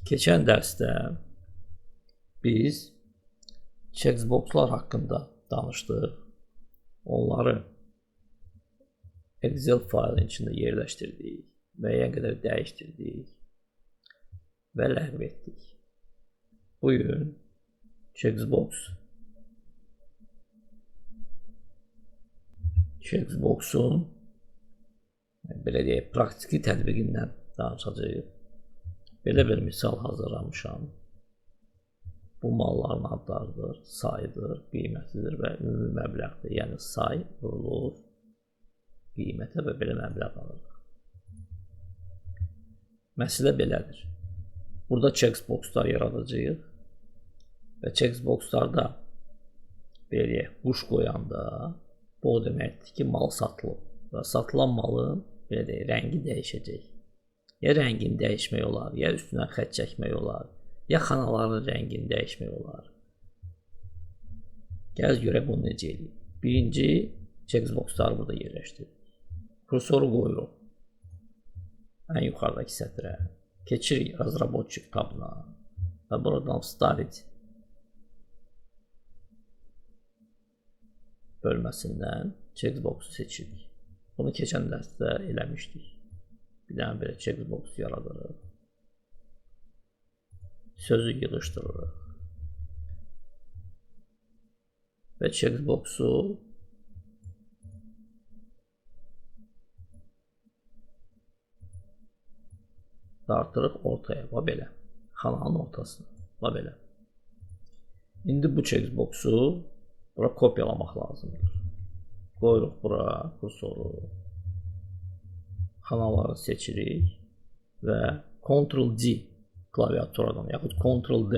Keçən dərsdə biz checkboxlar haqqında danışdıq. Onları Excel faylın içində yerləşdirdik, müəyyən qədər dəyişdirdik və ləğv etdik. Bu gün checkbox'un belə deyək, praktiki tətbiqindən danışacağıq. Belə bir misal hazırlamışam. Bu malların adlarıdır, sayıdır, qiymətidir və ümumi məbləğdir. Yəni say vurulur qiymətə və belə məbləğ alır. Məsələ belədir. Burada checkboxlar yaradacağıq və checkboxlarda belə deyək, quş qoyanda bu o deməkdir ki, mal satılıb və satılan malın belə deyək, rəngi dəyişəcək. Ya rəngini dəyişmək olar, ya üstünə xətt çəkmək olar, ya xanaların rəngini dəyişmək olar. Gəl görək bunu necə eləyik. Birinci checkboxları burada yerləşdiririk. Kursoru qoyuruq ən yuxarıdakı sətrə. Keçirik razработчик tabına və buradan Vставить bölməsindən checkboxu seçirik. Bunu keçən dərsdə eləmişdik. Bir dənə belə checkbox yaradırıq. Sözü yığışdırırıq. Və checkboxu dartırıq ortaya, va belə. Xananın ortasına, va belə. İndi bu checkboxu bura kopyalamaq lazımdır. Qoyuruq bura kursoru. Xanaları seçirik və Ctrl-D klaviaturadan yaxud Ctrl-D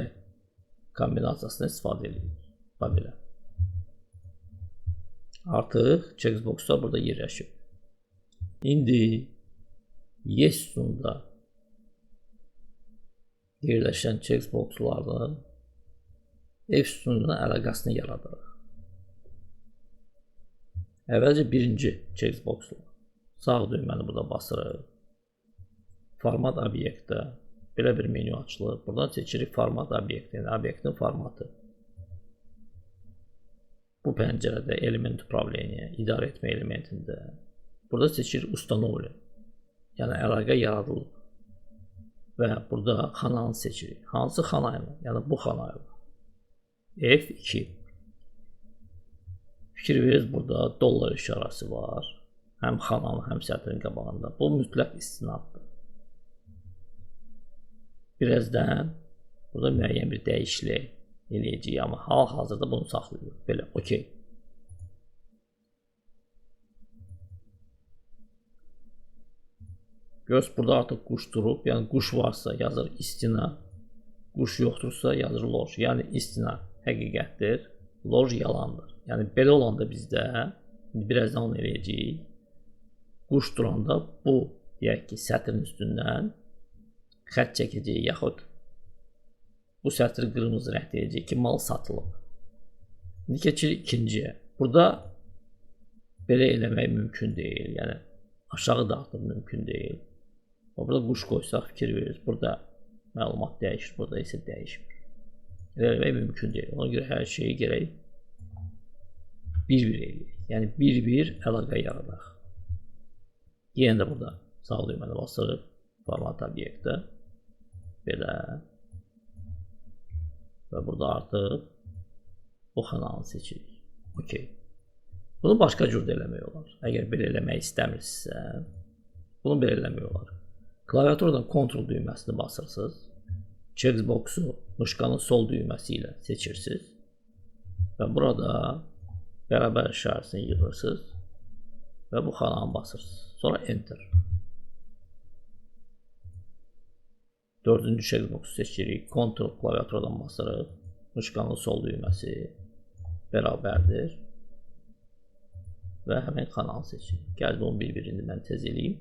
kombinasiyasını istifadə edirik. Bax belə. Artıq checkboxlar burada yerləşib. İndi Y sütununda yerləşən checkboxların F sütununa əlaqəsini yaradırıq. Əvvəlcə birinci checkboxla sağ düyməni burada basırıq. Format obyektdə belə bir menyu açılır. Buradan seçirik format obyekti, yəni obyektin formatı. Bu pəncərədə element upravleniya, idarə etmə elementində. Burada seçirik ustanavli, yəni əlaqə yaradılıb. Və burada xananı seçirik. Hansı xanayla? Yəni bu xanayla. F2. Fikir verirsiniz, burada dollar işarəsi var. Həm xananın, həm sətrin qabağında. Bu mütləq istinaddır. Birazdan burada müəyyən bir dəyişiklik eləyəcəyik, amma hal-hazırda bunu saxlayırıq. Belə, okey. Göz burada artıq quş durub, yəni quş varsa yazır istina, quş yoxdursa yazır loj. Yəni istina həqiqətdir, loj yalandır. Yəni belə olanda bizdə, birazdan onu eləyəcəyik. Quş duranda bu, deyək ki, sətrin üstündən xətt çəkəcəyik, yaxud bu sətri qırmızı rəng edəcəyik ki, mal satılıb. İndi keçirik ikinciyə. Burada belə eləmək mümkün deyil, yəni aşağı dağıtmaq mümkün deyil. Burada quş qoysaq fikir veririz, burada məlumat dəyişir, burada isə dəyişmir. Elə eləmək mümkün deyil. Ona görə hər şeyi gərək bir-bir eləyək. Yəni bir-bir əlaqə yaradaq. Yenə də burada sağ düyməni basırıq, format obyektdə. Belə. Və burada artıq bu xananı seçirik. Okey. Bunu başqa cür də eləmək olar. Əgər belə eləmək istəmirsinizsə, bunu belə eləmək olar. Klaviaturadan Ctrl düyməsini basırsınız. Checkboxu muşqanın sol düyməsi ilə seçirsiniz. Və burada bərabər işarəsini yığırsınız. Və bu xananı basırsınız. Sonra Enter. Dördüncü checkboxu seçirik. Ctrl klaviaturadan basırıq. Muşqanın sol düyməsi bərabərdir. Və həmin xananı seçirik. Gəldi onu bir-birində mən tez eləyim.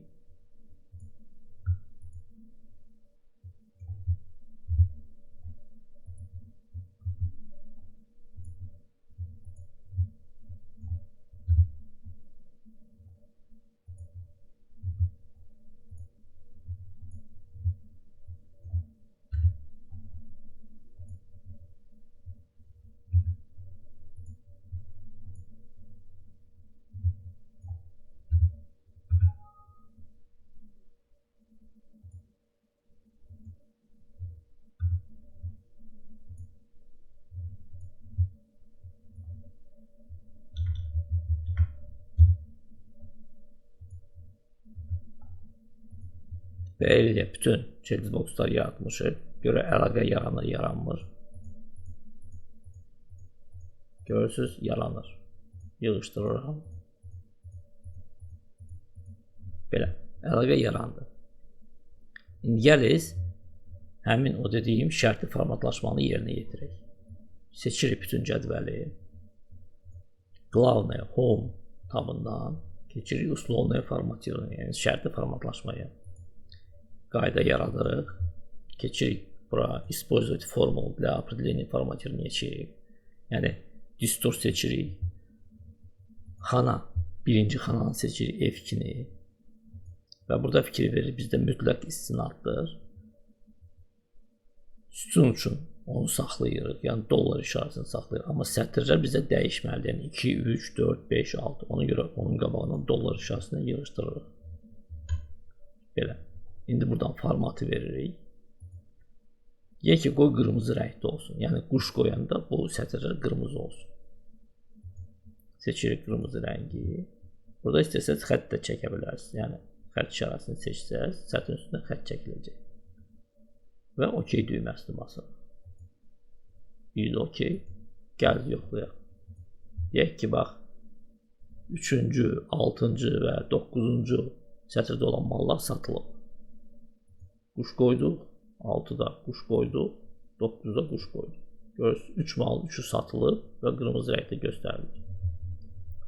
Və elə bütün checkboxlar yaratmışıq. Görə əlaqə yaranır, yaranmır. Görürsünüz, yaranır. Yığışdırıram. Belə, əlaqə yarandı. İndi gəlirik, həmin o dediyim şərtli formatlaşmanı yerinə yetirək. Seçirik bütün cədvəli. Главное, home tabından keçirik условное formatирование, yəni şərtli formatlaşmaya. Qayda yaradırıq. Keçirik bura, использовать формулу для определения форматирования ячеек. Yəni, distors seçirik. Xana, birinci xananı seçirik, F2-ni. Və burada fikir verir, bizdə mütləq istinaddır. Sütun üçün onu saxlayırıq, yəni dollar işarəsini saxlayırıq. Amma sətirlər bizdə dəyişməlidir, yəni 2, 3, 4, 5, 6. Ona görə onun qabağından dollar işarəsini yığışdırırıq. Belə. İndi buradan formatı veririk. Deyək ki, qoy qırmızı rəngdə olsun. Yəni quş qoyanda bu sətirlər qırmızı olsun. Seçirik qırmızı rəngi. Burada istəsəz xətt də çəkə bilərsiniz. Yəni xətt işarəsini seçsəz, sətrin üstündə xətt çəkiləcək. Və OK düyməsini basırıq. Bir də OK. Gəl yoxlayaq. Deyək ki, bax, 3-cü, 6-cı və 9-cu sətirdə olan mallar satılıb. Quş qoyduq, 6-da quş qoyduq, 9-da quş qoyduq. Görürsünüz, 3 malın 3-ü satılıb və qırmızı rəngdə göstərilir.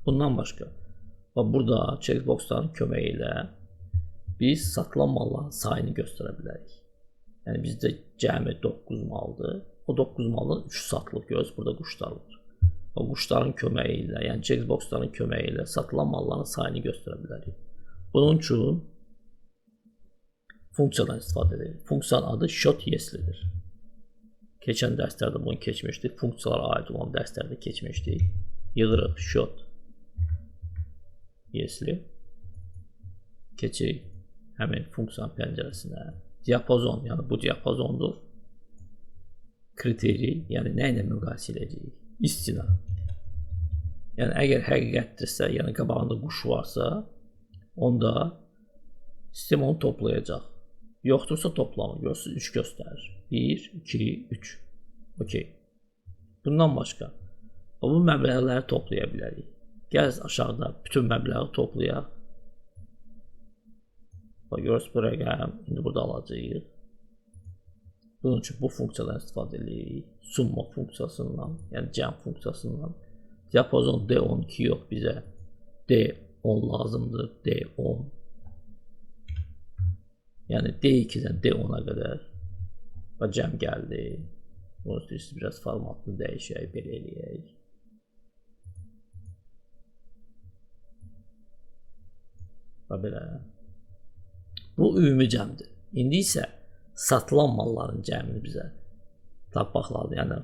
Bundan başqa, burada checkboxların köməyi ilə biz satılan malların sayını göstərə bilərik. Yəni bizdə cəmi 9 maldır. O 9 maldan 3 satılıb, görürsünüz, burada quşlar var. O quşların köməyi ilə, yəni checkboxların köməyi ilə satılan malların sayını göstərə bilərik. Bunun üçün funksiyadan istifadə edilir. Funksiyanın adı short yeslidir. Keçən dərslərdə bunu keçmişdik. Funksiyalara aid olan dərslərdə keçmişdik. Yığırıq short yesli. Keçirik həmin funksiyanın pəncərəsinə. Diapazon, yəni bu diapazondur. Kriteri, yəni nə ilə müqayisə edəcəyik? İstina. Yəni əgər həqiqətdirsə, yəni qabağında quş varsa, onda sistem onu toplayacaq. Yoxdursa toplamı, görürsünüz, 3 göstərir. 1, 2, 3. OK. Bundan başqa, bu məbləğləri toplaya bilərik. Gəl aşağıda bütün məbləği toplayaq. Görürsünüz, bu rəqəm indi burada alacağıq. Bunun üçün bu funksiyadan istifadə edirik. Summa funksiyasından, yəni cəm funksiyasından. Diapazon D12 yox, bizə D10 lazımdır. D10. Yəni D2-dən D10-a qədər və cəm gəldi. Bunu istəyirsiniz, biraz formatını dəyişək, belə eləyək. Və belə. Bu ümumi cəmdir. İndi isə satılan malların cəmini bizə tapmaq lazım. Yəni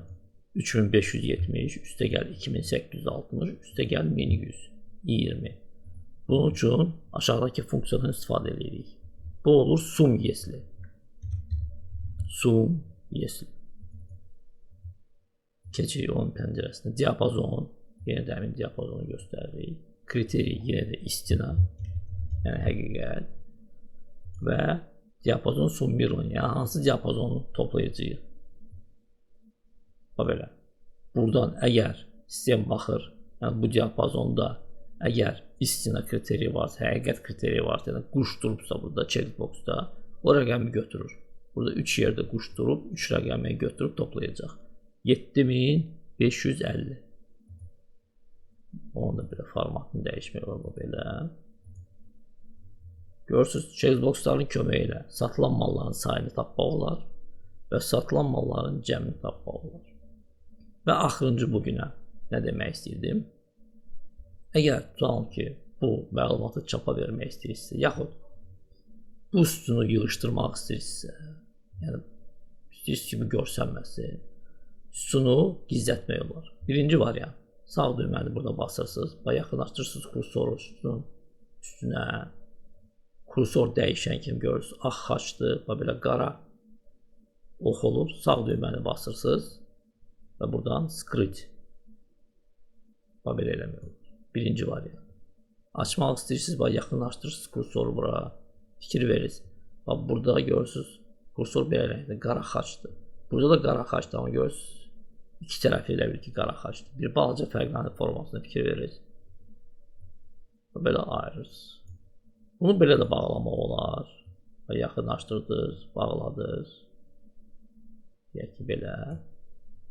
3570, üstə gəl 2860, üstə gəl 1120. Bunun üçün aşağıdakı funksiyadan istifadə edirik. Bu olur sum yesli. Sum yesli. Keçirik onun pəncərəsinə. Diapazon, yenə də həmin diapazonu göstəririk. Kriteri yenə də istina, yəni həqiqət. Və diapazon summiron, yəni hansı diapazonu toplayacağıq. Belə. Buradan əgər sistem baxır, yəni bu diapazonda əgər istina kriteri varsa, həqiqət kriteri varsa, yəni quş durubsa burada checkboxda, o rəqəmi götürür. Burada 3 yerdə quş durub, 3 rəqəmi götürüb toplayacaq. 7550. Onun da belə formatını dəyişmək olar belə. Görürsünüz, checkboxların köməyi ilə satılan malların sayını tapmaq olar və satılan malların cəmini tapmaq olar. Və axırıncı bugünə nə demək istəyirdim? Əgər tutalım ki, bu məlumatı çapa vermək istəyirsə, yaxud bu sütunu yığışdırmaq istəyirsə, yəni istəyirsiniz kimi görsənməsin, sütunu gizlətmək olar. Birinci variant, sağ düyməni burada basırsınız və yaxınlaşdırırsınız kursoru sütunun üstünə. Kursor dəyişən kimi görürsünüz, ağ xaçdır və belə qara ox olur. Sağ düyməni basırsınız və buradan skrit və belə eləmək olur. Birinci variant. Açmaq istəyirsiniz və yaxınlaşdırırsınız kursoru bura. Fikir verirsiniz. Bax, burada görürsünüz, kursor belə rəngdə, qara xaçdır. Burada da qara xaçdır, amma görürsünüz, iki tərəfi elə bil ki, qara xaçdır. Bir balaca fərqlənir formasına fikir verirsiniz. Belə ayırırsınız. Bunu belə də bağlamaq olar. Yaxınlaşdırdınız, bağladınız. Deyək ki, belə.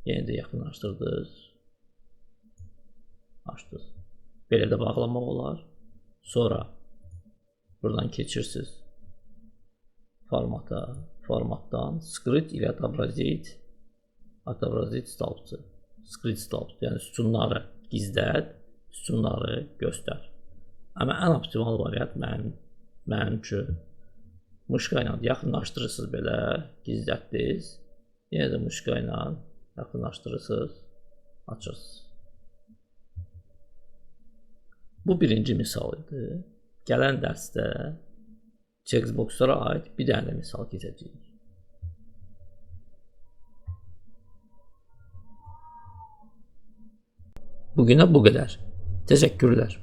Yenə də yaxınlaşdırdınız. Açdınız. Belə də bağlamaq olar. Sonra buradan keçirsiniz formata. Formatdan script ilə отобразить stolpçu. Script stolpçu. Yəni sütunları gizlət, sütunları göstər. Amma ən optimal variant mənim üçün muşka ilə yaxınlaşdırırsınız, belə gizlətdiniz. Yenə də muşka ilə yaxınlaşdırırsınız, açırsınız. Bu birinci misal idi. Gələn dərsdə checkboxlara aid bir dənə də misal keçəcəyik. Bugünə bu qədər. Təşəkkürlər.